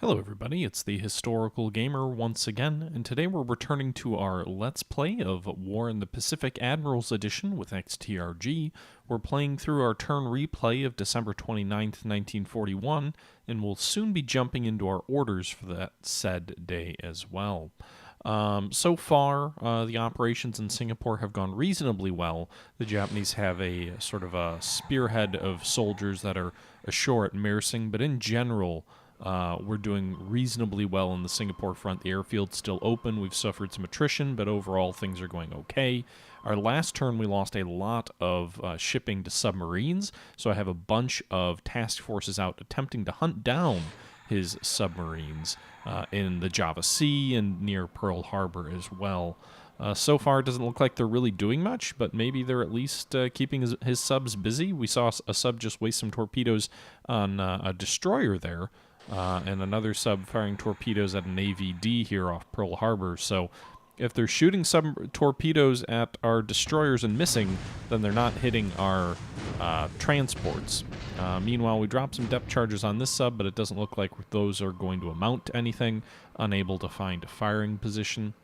Hello everybody, it's the Historical Gamer once again, and today we're returning to our Let's Play of War in the Pacific Admirals Edition with XTRG. We're playing through our turn replay of December 29th, 1941, and we'll soon be jumping into our orders for that said day as well. So far, the operations in Singapore have gone reasonably well. The Japanese have a sort of a spearhead of soldiers that are ashore at Mersing, but in general, we're doing reasonably well on the Singapore front. The airfield's still open. We've suffered some attrition, but overall things are going okay. Our last turn, we lost a lot of shipping to submarines, so I have a bunch of task forces out attempting to hunt down his submarines in the Java Sea and near Pearl Harbor as well. So far, it doesn't look like they're really doing much, but maybe they're at least keeping his subs busy. We saw a sub just waste some torpedoes on a destroyer there. And another sub firing torpedoes at an AVD here off Pearl Harbor. So if they're shooting some torpedoes at our destroyers and missing, then they're not hitting our transports. Meanwhile, we dropped some depth charges on this sub, but it doesn't look like those are going to amount to anything. Unable to find a firing position.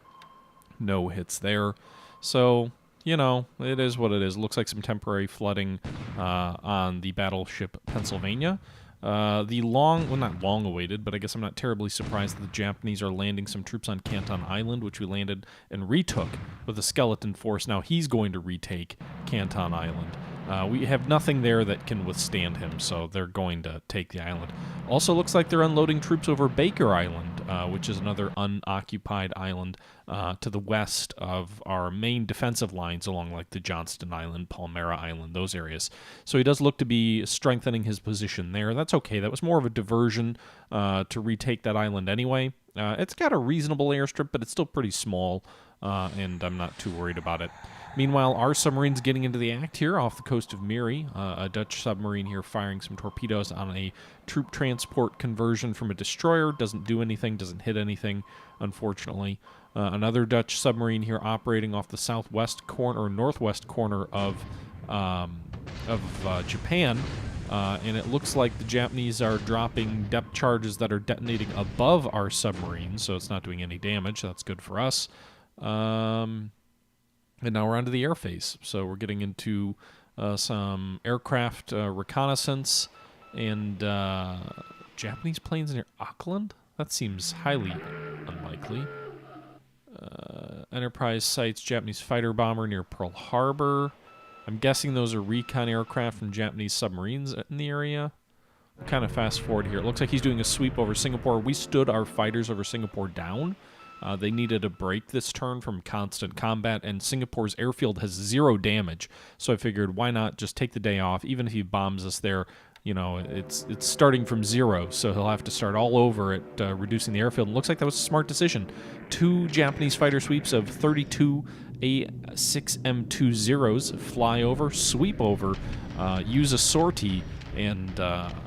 No hits there. So, you know, it is what it is. Looks like some temporary flooding on the battleship Pennsylvania. Not long awaited, but I guess I'm not terribly surprised that the Japanese are landing some troops on Canton Island, which we landed and retook with a skeleton force. Now he's going to retake Canton Island. We have nothing there that can withstand him, so they're going to take the island. Also looks like they're unloading troops over Baker Island, which is another unoccupied island to the west of our main defensive lines along like the Johnston Island, Palmyra Island, those areas. So he does look to be strengthening his position there. That's okay. That was more of a diversion to retake that island anyway. It's got a reasonable airstrip, but it's still pretty small, and I'm not too worried about it. Meanwhile, our submarine's getting into the act here off the coast of Miri. A Dutch submarine here firing some torpedoes on a troop transport conversion from a destroyer. Doesn't do anything, doesn't hit anything, unfortunately. Another Dutch submarine here operating off the southwest corner or northwest corner of Japan. And it looks like the Japanese are dropping depth charges that are detonating above our submarine, so it's not doing any damage. That's good for us. And now we're onto the airface. So we're getting into some aircraft reconnaissance and Japanese planes near Auckland? That seems highly unlikely. Enterprise sights Japanese fighter bomber near Pearl Harbor. I'm guessing those are recon aircraft from Japanese submarines in the area. We'll kind of fast forward here. It looks like he's doing a sweep over Singapore. We stood our fighters over Singapore down. They needed a break this turn from constant combat, and Singapore's airfield has 0 damage. So I figured, why not just take the day off? Even if he bombs us there, you know, it's starting from 0, so he'll have to start all over at reducing the airfield. And it looks like that was a smart decision. 2 Japanese fighter sweeps of 32 A6M20s fly over, sweep over, use a sortie, and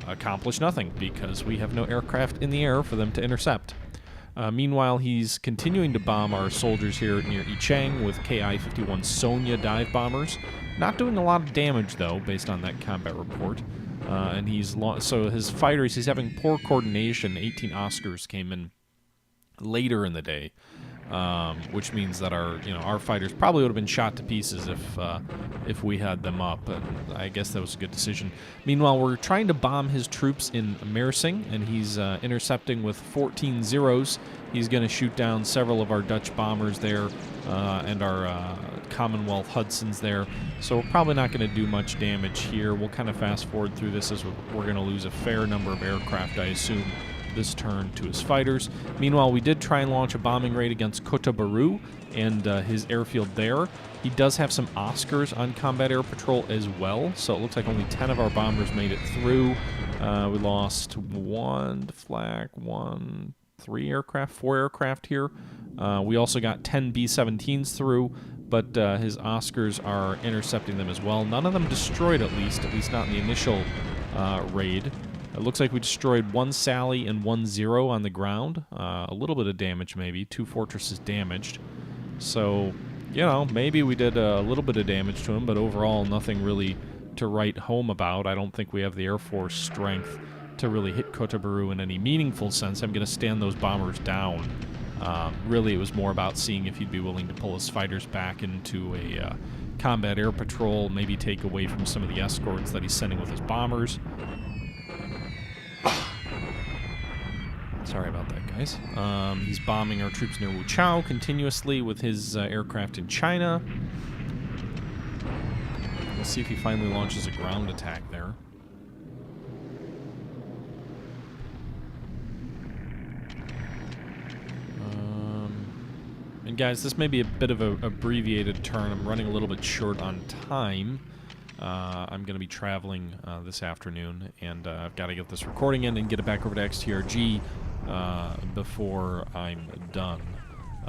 accomplish nothing because we have no aircraft in the air for them to intercept. Meanwhile, he's continuing to bomb our soldiers here near Ichang with Ki-51 Sonya dive bombers. Not doing a lot of damage, though, based on that combat report. And so his fighters, he's having poor coordination. 18 Oscars came in later in the day, which means that our fighters probably would have been shot to pieces if we had them up. And I guess that was a good decision. Meanwhile, we're trying to bomb his troops in Mersing, and he's intercepting with 14 zeros. He's going to shoot down several of our Dutch bombers there and our Commonwealth Hudsons there. So we're probably not going to do much damage here. We'll kind of fast forward through this as we're going to lose a fair number of aircraft, I assume, this turn to his fighters. Meanwhile, we did try and launch a bombing raid against Kota Baru and his airfield there. He does have some Oscars on combat air patrol as well, so it looks like only 10 of our bombers made it through. We lost 4 aircraft here. We also got 10 B-17s through, but his Oscars are intercepting them as well. None of them destroyed, at least not in the initial raid. It looks like we destroyed 1 Sally and 1 Zero on the ground. A little bit of damage, maybe. 2 fortresses damaged. So, you know, maybe we did a little bit of damage to him, but overall nothing really to write home about. I don't think we have the Air Force strength to really hit Kotobaru in any meaningful sense. I'm going to stand those bombers down. Really, it was more about seeing if he'd be willing to pull his fighters back into a combat air patrol, maybe take away from some of the escorts that he's sending with his bombers. Sorry about that, guys. He's bombing our troops near Wuchao continuously with his aircraft in China. We'll see if he finally launches a ground attack there. And guys, this may be a bit of an abbreviated turn. I'm running a little bit short on time. I'm going to be traveling this afternoon, and I've got to get this recording in and get it back over to XTRG before I'm done.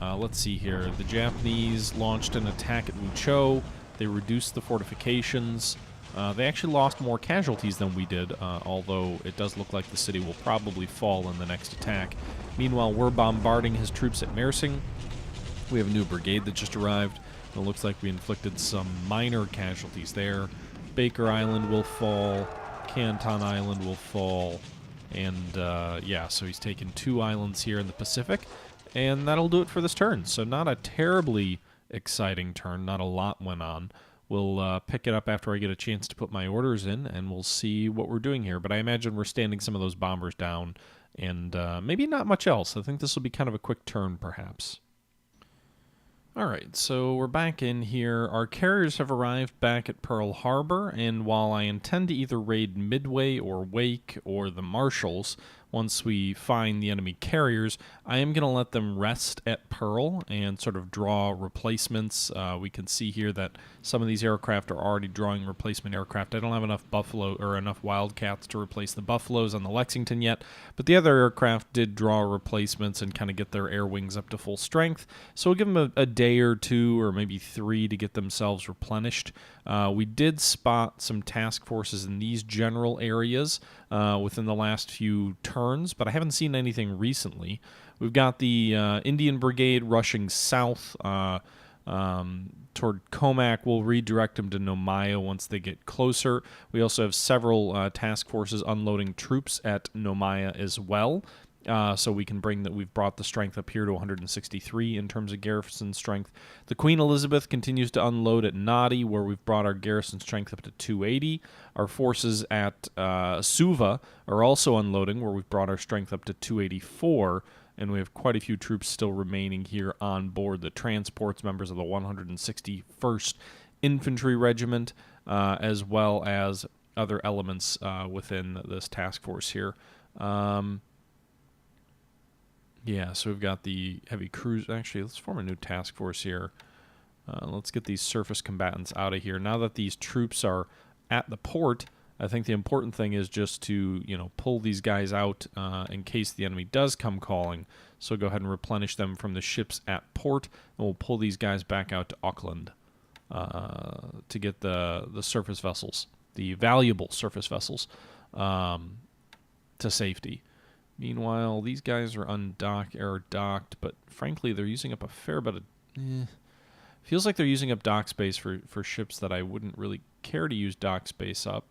Let's see here. The Japanese launched an attack at Wuchou. They reduced the fortifications. They actually lost more casualties than we did, although it does look like the city will probably fall in the next attack. Meanwhile, we're bombarding his troops at Mersing. We have a new brigade that just arrived. It looks like we inflicted some minor casualties there. Baker Island will fall. Canton Island will fall. And, yeah, so he's taken 2 islands here in the Pacific. And that'll do it for this turn. So not a terribly exciting turn. Not a lot went on. We'll pick it up after I get a chance to put my orders in, and we'll see what we're doing here. But I imagine we're standing some of those bombers down, and maybe not much else. I think this will be kind of a quick turn, perhaps. Alright, so we're back in here. Our carriers have arrived back at Pearl Harbor, and while I intend to either raid Midway or Wake or the Marshalls, once we find the enemy carriers, I am going to let them rest at Pearl and sort of draw replacements. We can see here that some of these aircraft are already drawing replacement aircraft. I don't have enough Buffalo or enough Wildcats to replace the Buffaloes on the Lexington yet, but the other aircraft did draw replacements and kind of get their air wings up to full strength. So we'll give them a day or 2 or maybe 3 to get themselves replenished. We did spot some task forces in these general areas within the last few turns, but I haven't seen anything recently. We've got the Indian Brigade rushing south toward Comac. We'll redirect them to Nomaya once they get closer. We also have several task forces unloading troops at Nomaya as well. So we can bring that. We've brought the strength up here to 163 in terms of garrison strength. The Queen Elizabeth continues to unload at Nadi, where we've brought our garrison strength up to 280. Our forces at Suva are also unloading, where we've brought our strength up to 284. And we have quite a few troops still remaining here on board the transports, members of the 161st Infantry Regiment, as well as other elements within this task force here. Yeah, so we've got the heavy cruise. Actually, let's form a new task force here. Let's get these surface combatants out of here. Now that these troops are at the port, I think the important thing is just to, pull these guys out in case the enemy does come calling. So go ahead and replenish them from the ships at port, and we'll pull these guys back out to Auckland to get the surface vessels, the valuable surface vessels, to safety. Meanwhile, these guys are docked, but frankly, they're using up a fair bit of... Feels like they're using up dock space for ships that I wouldn't really care to use dock space up.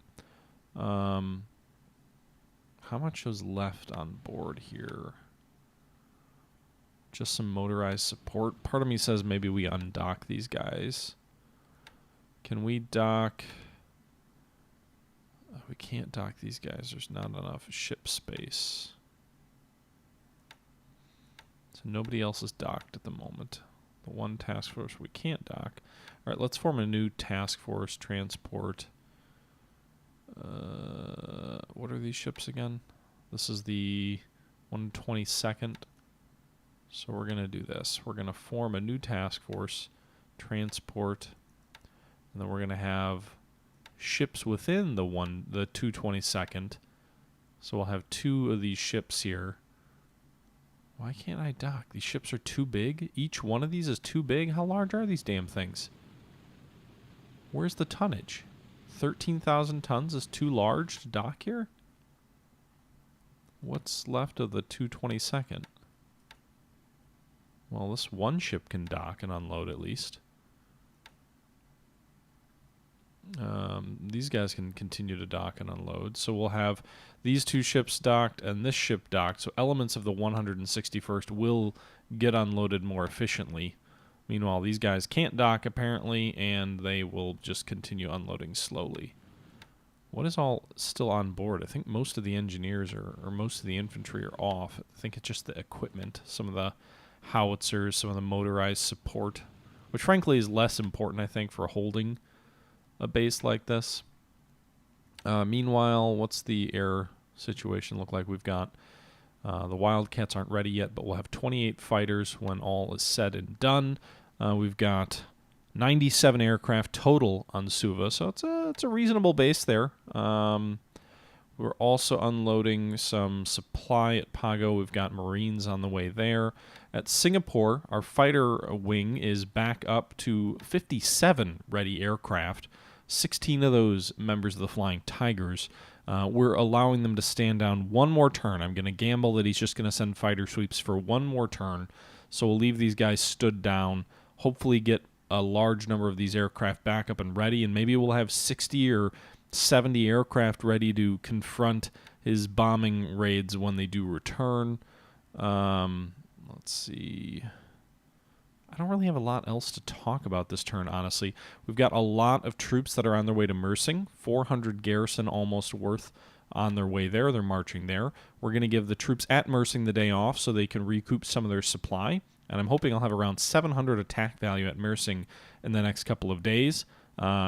How much is left on board here? Just some motorized support. Part of me says maybe we undock these guys. Can we dock... we can't dock these guys. There's not enough ship space. So nobody else is docked at the moment. The one task force we can't dock. All right, let's form a new task force, transport. What are these ships again? This is the 122nd. So we're going to do this. We're going to form a new task force, transport, and then we're going to have ships within the 222nd. So we'll have 2 of these ships here. Why can't I dock? These ships are too big? Each one of these is too big? How large are these damn things? Where's the tonnage? 13,000 tons is too large to dock here? What's left of the 222nd? Well, this one ship can dock and unload at least. These guys can continue to dock and unload. So we'll have these two ships docked and this ship docked. So elements of the 161st will get unloaded more efficiently. Meanwhile, these guys can't dock apparently, and they will just continue unloading slowly. What is all still on board? I think most of the engineers or most of the infantry are off. I think it's just the equipment, some of the howitzers, some of the motorized support, which frankly is less important, I think, for holding a base like this. Meanwhile, what's the air situation look like? We've got the Wildcats aren't ready yet, but we'll have 28 fighters when all is said and done. We've got 97 aircraft total on Suva, so it's a reasonable base there. We're also unloading some supply at Pago. We've got Marines on the way there. At Singapore, our fighter wing is back up to 57 ready aircraft. 16 of those members of the Flying Tigers. We're allowing them to stand down one more turn. I'm going to gamble that he's just going to send fighter sweeps for one more turn. So we'll leave these guys stood down, hopefully get a large number of these aircraft back up and ready, and maybe we'll have 60 or 70 aircraft ready to confront his bombing raids when they do return. Let's see. I don't really have a lot else to talk about this turn, honestly. We've got a lot of troops that are on their way to Mersing. 400 garrison almost worth on their way there. They're marching there. We're going to give the troops at Mersing the day off so they can recoup some of their supply. And I'm hoping I'll have around 700 attack value at Mersing in the next couple of days,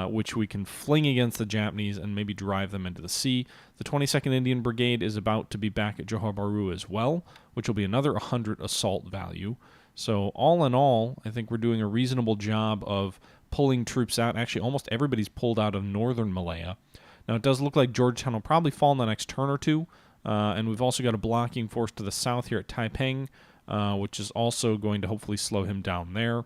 which we can fling against the Japanese and maybe drive them into the sea. The 22nd Indian Brigade is about to be back at Johor Bahru as well, which will be another 100 assault value. So all in all, I think we're doing a reasonable job of pulling troops out. Actually, almost everybody's pulled out of northern Malaya. Now, it does look like Georgetown will probably fall in the next turn or two, and we've also got a blocking force to the south here at Taiping, which is also going to hopefully slow him down there.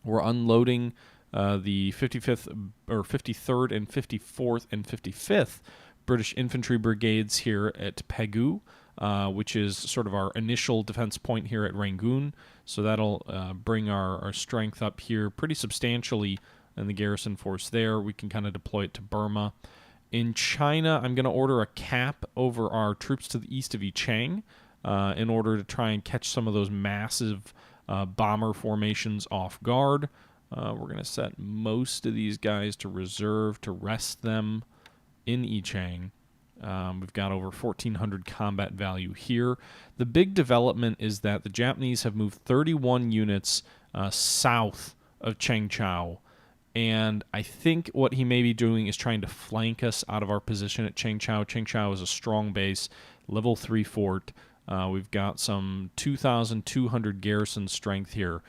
We're unloading the 55th or 53rd and 54th and 55th British infantry brigades here at Pegu, which is sort of our initial defense point here at Rangoon. So that'll bring our strength up here pretty substantially in the garrison force there. We can kind of deploy it to Burma. In China, I'm going to order a cap over our troops to the east of Yichang in order to try and catch some of those massive bomber formations off guard. We're going to set most of these guys to reserve to rest them in Yichang. We've got over 1,400 combat value here. The big development is that the Japanese have moved 31 units south of Changchao, and I think what he may be doing is trying to flank us out of our position at Changchao. Changchao is a strong base, level 3 fort. We've got some 2,200 garrison strength here.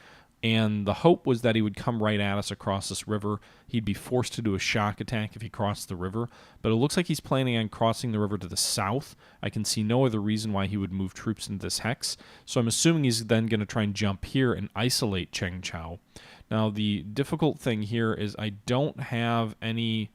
And the hope was that he would come right at us across this river. He'd be forced to do a shock attack if he crossed the river. But it looks like he's planning on crossing the river to the south. I can see no other reason why he would move troops into this hex. So I'm assuming he's then going to try and jump here and isolate Changchao. Now, the difficult thing here is I don't have any...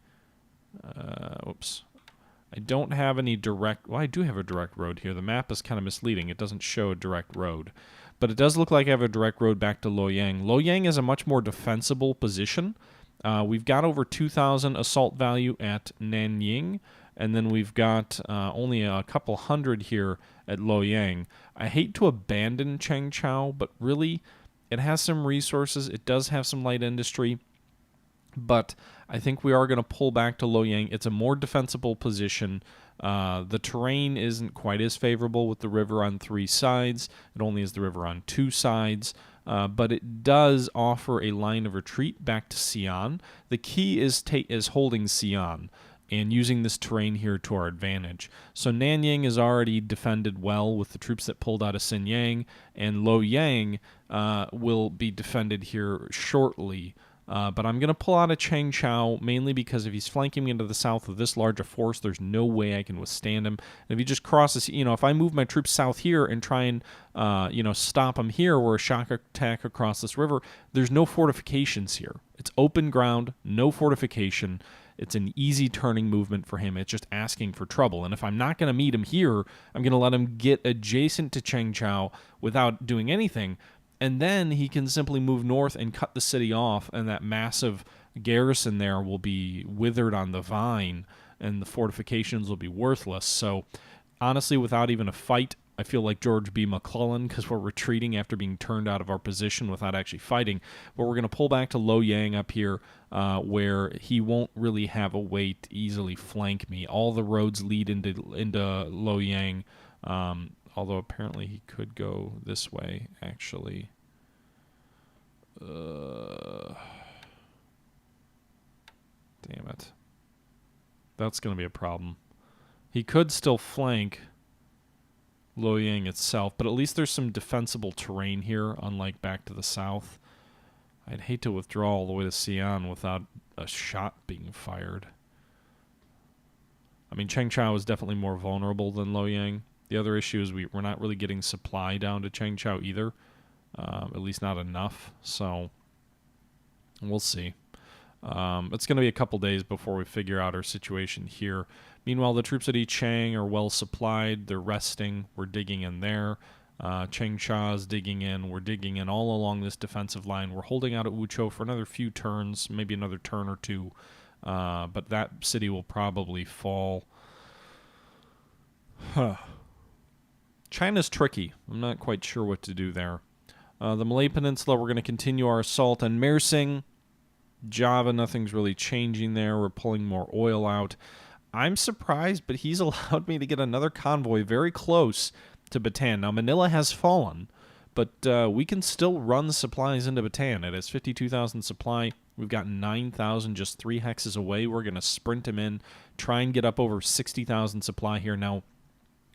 I don't have any direct... Well, I do have a direct road here. The map is kind of misleading. It doesn't show a direct road. But it does look like I have a direct road back to Loyang. Loyang is a much more defensible position. We've got over 2,000 assault value at Nanying, and then we've got only a couple hundred here at Loyang. I hate to abandon Changchao, but really, it has some resources. It does have some light industry, but I think we are going to pull back to Loyang. It's a more defensible position. The terrain isn't quite as favorable with the river on 3 sides. It only has the river on 2 sides. But it does offer a line of retreat back to Xi'an. The key is holding Xi'an and using this terrain here to our advantage. So Nanyang is already defended well with the troops that pulled out of Xinyang, and Loyang will be defended here shortly. But I'm going to pull out of Changchao mainly because if he's flanking me into the south with this large a force, there's no way I can withstand him. And if he just crosses, if I move my troops south here and try and, stop him here or a shock attack across this river, there's no fortifications here. It's open ground, no fortification. It's an easy turning movement for him. It's just asking for trouble. And if I'm not going to meet him here, I'm going to let him get adjacent to Changchao without doing anything. And then he can simply move north and cut the city off, and that massive garrison there will be withered on the vine, and the fortifications will be worthless. So, honestly, without even a fight, I feel like George B. McClellan, because we're retreating after being turned out of our position without actually fighting. But we're going to pull back to Loyang up here, where he won't really have a way to easily flank me. All the roads lead into Loyang, although apparently he could go this way, actually. Damn it. That's going to be a problem. He could still flank Loyang itself, but at least there's some defensible terrain here, unlike back to the south. I'd hate to withdraw all the way to Xi'an without a shot being fired. I mean, Chengchao is definitely more vulnerable than Loyang. The other issue is we're not really getting supply down to Chengchao either, at least not enough, so we'll see. It's going to be a couple days before we figure out our situation here. Meanwhile, the troops at Yichang are well supplied. They're resting. We're digging in there. Chengcha's digging in. We're digging in all along this defensive line. We're holding out at Wuchou for another few turns, maybe another turn or two. But that city will probably fall. China's tricky. I'm not quite sure what to do there. The Malay Peninsula, we're going to continue our assault on Mersing. Java, nothing's really changing there. We're pulling more oil out. I'm surprised, but he's allowed me to get another convoy very close to Bataan. Now, Manila has fallen, but we can still run supplies into Bataan. It has 52,000 supply. We've got 9,000 just 3 hexes away. We're going to sprint him in, try and get up over 60,000 supply here. Now,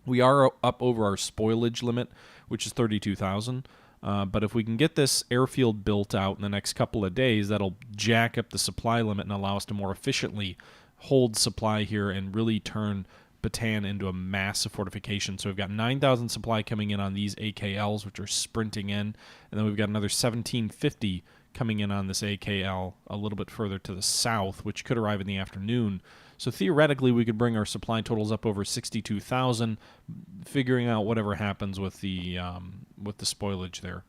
we are up over our spoilage limit, which is 32,000. But if we can get this airfield built out in the next couple of days, that'll jack up the supply limit and allow us to more efficiently hold supply here and really turn Bataan into a massive fortification. So we've got 9,000 supply coming in on these AKLs, which are sprinting in, and then we've got another 1,750 coming in on this AKL a little bit further to the south, which could arrive in the afternoon. So theoretically, we could bring our supply totals up over 62,000, figuring out whatever happens with the spoilage there.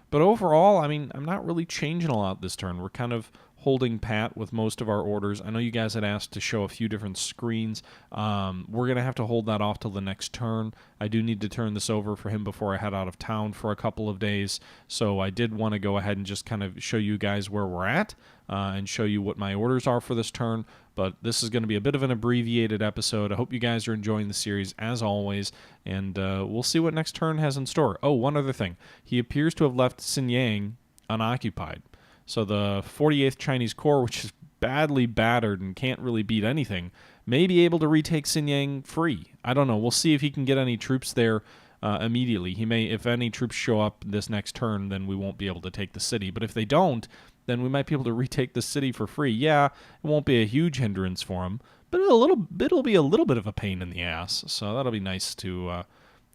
But overall, I mean, I'm not really changing a lot this turn. We're kind of holding pat with most of our orders. I know you guys had asked to show a few different screens. We're going to have to hold that off till the next turn. I do need to turn this over for him before I head out of town for a couple of days. So I did want to go ahead and just kind of show you guys where we're at and show you what my orders are for this turn. But this is going to be a bit of an abbreviated episode. I hope you guys are enjoying the series, as always, and we'll see what next turn has in store. Oh, one other thing. He appears to have left Xinjiang unoccupied. So the 48th Chinese Corps, which is badly battered and can't really beat anything, may be able to retake Xinjiang free. I don't know. We'll see if he can get any troops there immediately. He may, if any troops show up this next turn, then we won't be able to take the city. But if they don't, then we might be able to retake the city for free. Yeah, it won't be a huge hindrance for him, but it'll be a little bit of a pain in the ass. So that'll be nice to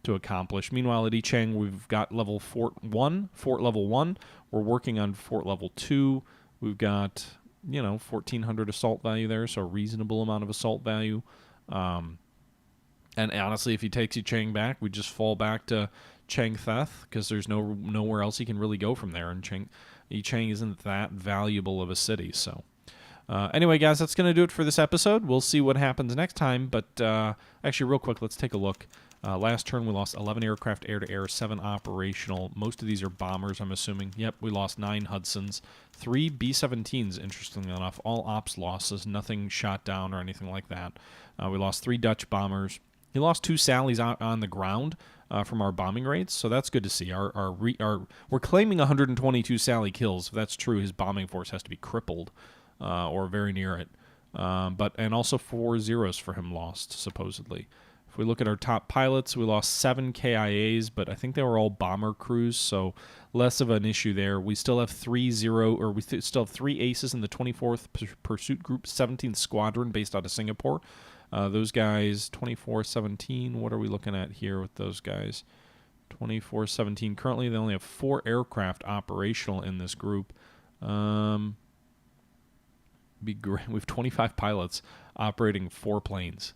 accomplish. Meanwhile, at Yichang, we've got fort level 1. We're working on fort level 2. We've got, 1,400 assault value there, so a reasonable amount of assault value. And honestly, if he takes Yichang back, we just fall back to Changtheth, because there's nowhere else he can really go from there, and Yichang isn't that valuable of a city. So anyway, guys, that's going to do it for this episode. We'll see what happens next time, but actually, real quick, let's take a look. Last turn, we lost 11 aircraft air-to-air, 7 operational. Most of these are bombers, I'm assuming. Yep, we lost 9 Hudsons, 3 B-17s, interestingly enough. All ops losses, nothing shot down or anything like that. We lost 3 Dutch bombers. He lost 2 Sallies on the ground from our bombing rates, so that's good to see. We're claiming 122 Sally kills. If that's true, his bombing force has to be crippled or very near it. And also 4 zeros for him lost, supposedly. If we look at our top pilots, we lost 7 KIAs, but I think they were all bomber crews, so less of an issue there. We still have 3 aces in the 24th Pursuit Group, 17th Squadron, based out of Singapore. Those guys, 24-17, what are we looking at here with those guys? 24-17. Currently, they only have 4 aircraft operational in this group. Be great. We have 25 pilots operating 4 planes.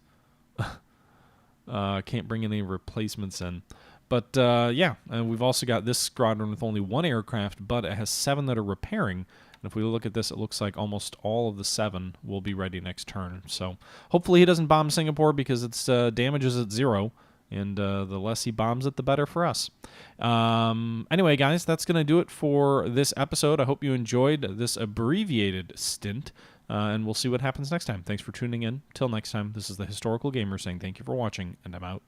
Can't bring any replacements in. But, yeah, and we've also got this squadron with only 1 aircraft, but it has 7 that are repairing. And if we look at this, it looks like almost all of the 7 will be ready next turn. So hopefully he doesn't bomb Singapore because its damage is at 0. And the less he bombs it, the better for us. Anyway, guys, that's going to do it for this episode. I hope you enjoyed this abbreviated stint, and we'll see what happens next time. Thanks for tuning in. Till next time, this is the Historical Gamer saying thank you for watching, and I'm out.